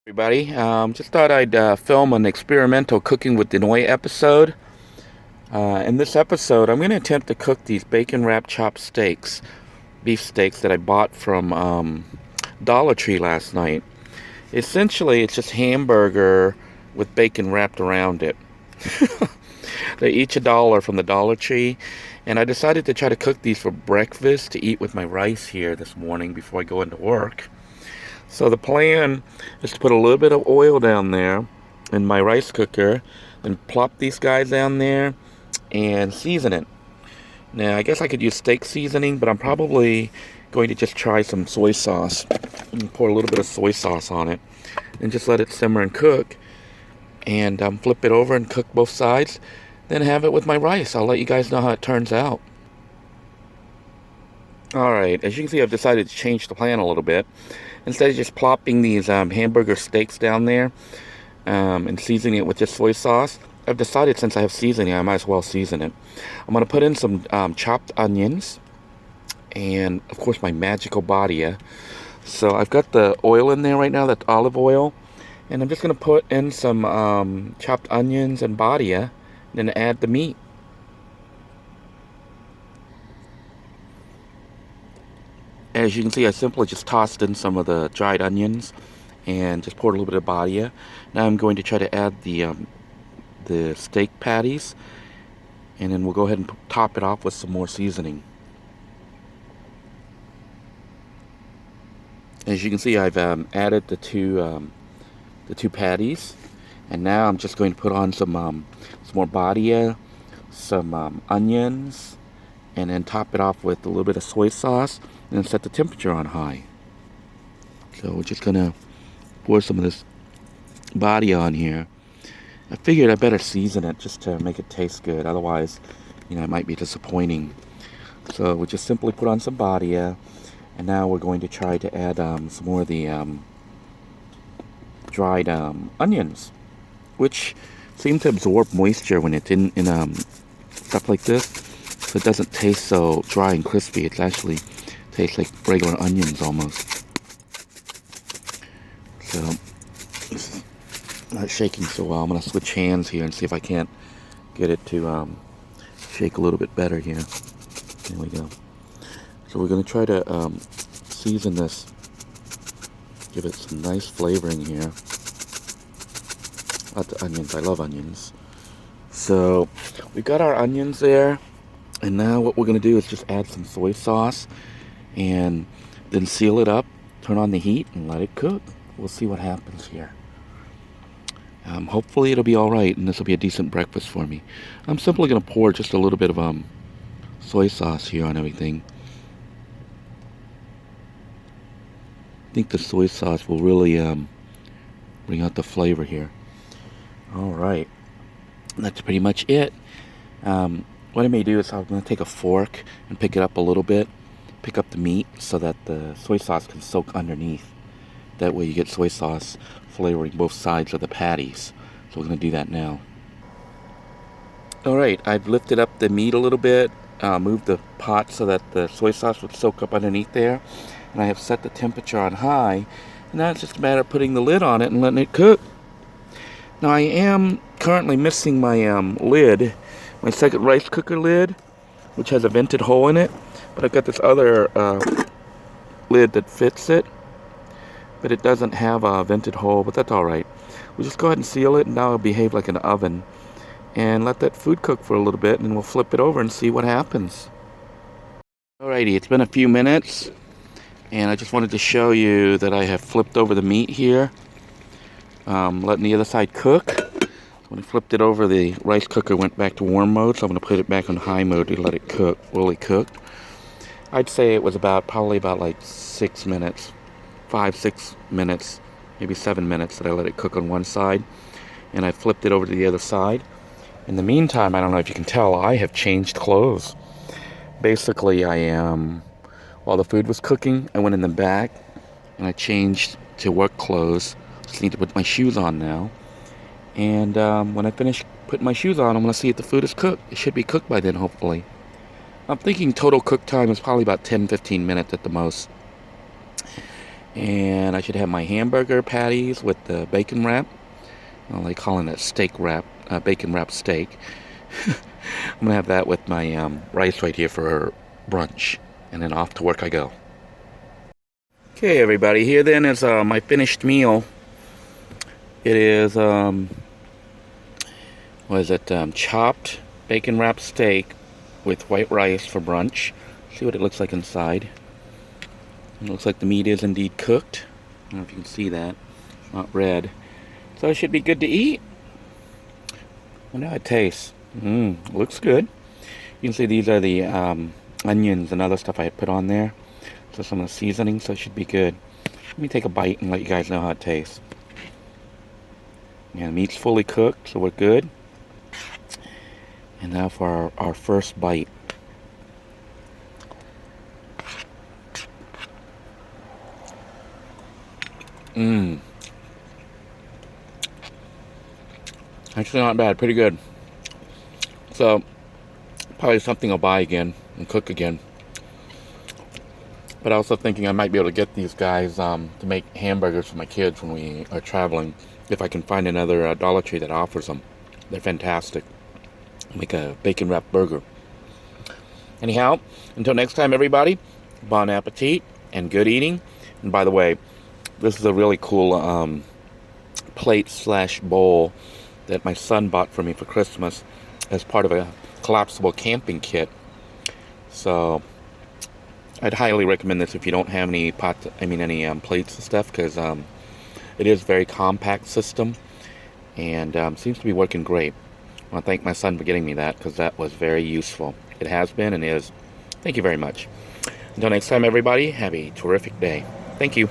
Everybody. Just thought I'd film an experimental cooking with Denoy episode. In this episode, I'm going to attempt to cook these bacon wrapped chopped steaks, beef steaks that I bought from Dollar Tree last night. Essentially, it's just hamburger with bacon wrapped around it. They're each $1 from the Dollar Tree, and I decided to try to cook these for breakfast to eat with my rice here this morning before I go into work. So the plan is to put a little bit of oil down there in my rice cooker and plop these guys down there and season it. Now, I guess I could use steak seasoning, but I'm probably going to just try some soy sauce and pour a little bit of soy sauce on it and just let it simmer and cook and flip it over and cook both sides. Then have it with my rice. I'll let you guys know how it turns out. Alright, as you can see, I've decided to change the plan a little bit. Instead of just plopping these hamburger steaks down there and seasoning it with just soy sauce, I've decided since I have seasoning, I might as well season it. I'm going to put in some chopped onions and, of course, my magical badia. So I've got the oil in there right now, that's olive oil. And I'm just going to put in some chopped onions and badia and then add the meat. As you can see, I simply just tossed in some of the dried onions and just poured a little bit of badia. Now I'm going to try to add the steak patties, and then we'll go ahead and top it off with some more seasoning. As you can see, I've added the two patties, and now I'm just going to put on some more badia, some onions, and then top it off with a little bit of soy sauce, and then set the temperature on high. So we're just gonna pour some of this badia on here. I figured I better season it just to make it taste good. Otherwise, it might be disappointing. So we just simply put on some badia, and now we're going to try to add some more of the dried onions, which seem to absorb moisture when it's in stuff like this. So it doesn't taste so dry and crispy. It actually tastes like regular onions almost. So it's not shaking so well. I'm going to switch hands here and see if I can't get it to shake a little bit better here. There we go. So we're going to try to season this, give it some nice flavoring here. Lots of onions. I love onions. So we've got our onions there, and now what we're going to do is just add some soy sauce and then seal it up, turn on the heat, and let it cook. We'll see what happens here. Hopefully it'll be alright, and this will be a decent breakfast for me. I'm simply going to pour just a little bit of soy sauce here on everything. I think the soy sauce will really bring out the flavor here. Alright, that's pretty much it. What I may do is I'm going to take a fork and pick it up a little bit, pick up the meat so that the soy sauce can soak underneath. That way you get soy sauce flavoring both sides of the patties. So we're going to do that now. Alright, I've lifted up the meat a little bit, moved the pot so that the soy sauce would soak up underneath there, and I have set the temperature on high, and now it's just a matter of putting the lid on it and letting it cook. Now I am currently missing my lid, my second rice cooker lid, which has a vented hole in it, but I've got this other lid that fits it, but it doesn't have a vented hole, but that's alright. We'll just go ahead and seal it, and now it'll behave like an oven, and let that food cook for a little bit, and then we'll flip it over and see what happens. Alrighty, it's been a few minutes, and I just wanted to show you that I have flipped over the meat here, letting the other side cook. When I flipped it over, the rice cooker went back to warm mode, so I'm going to put it back on high mode to let it cook, fully cooked. I'd say it was probably about like 6 minutes, 5-6 minutes, maybe 7 minutes that I let it cook on one side, and I flipped it over to the other side. In the meantime, I don't know if you can tell, I have changed clothes. Basically, while the food was cooking, I went in the back and I changed to work clothes. Just need to put my shoes on now. And when I finish putting my shoes on, I'm going to see if the food is cooked. It should be cooked by then, hopefully. I'm thinking total cook time is probably about 10-15 minutes at the most. And I should have my hamburger patties with the bacon wrap. Well, they calling it steak wrap, bacon wrap steak. I'm gonna have that with my rice right here for brunch, and then off to work I go. Okay, everybody, here then is my finished meal. It is what is it? Chopped bacon wrap steak with white rice for brunch. See what it looks like inside. It looks like the meat is indeed cooked. I don't know if you can see that. It's not red. So it should be good to eat. I wonder how it tastes. Looks good. You can see these are the onions and other stuff I had put on there. So some of the seasoning, so it should be good. Let me take a bite and let you guys know how it tastes. Yeah, the meat's fully cooked, so we're good. And now for our first bite. Actually not bad, pretty good. So, probably something I'll buy again and cook again. But also thinking I might be able to get these guys to make hamburgers for my kids when we are traveling. If I can find another Dollar Tree that offers them. They're fantastic. Make a bacon wrapped burger. Anyhow, until next time everybody, bon appetit and good eating. And by the way, this is a really cool plate slash bowl that my son bought for me for Christmas as part of a collapsible camping kit. So I'd highly recommend this if you don't have any pots, any plates and stuff, because it is a very compact system and seems to be working great. I want to thank my son for getting me that, because that was very useful. It has been and is. Thank you very much. Until next time everybody, have a terrific day. Thank you.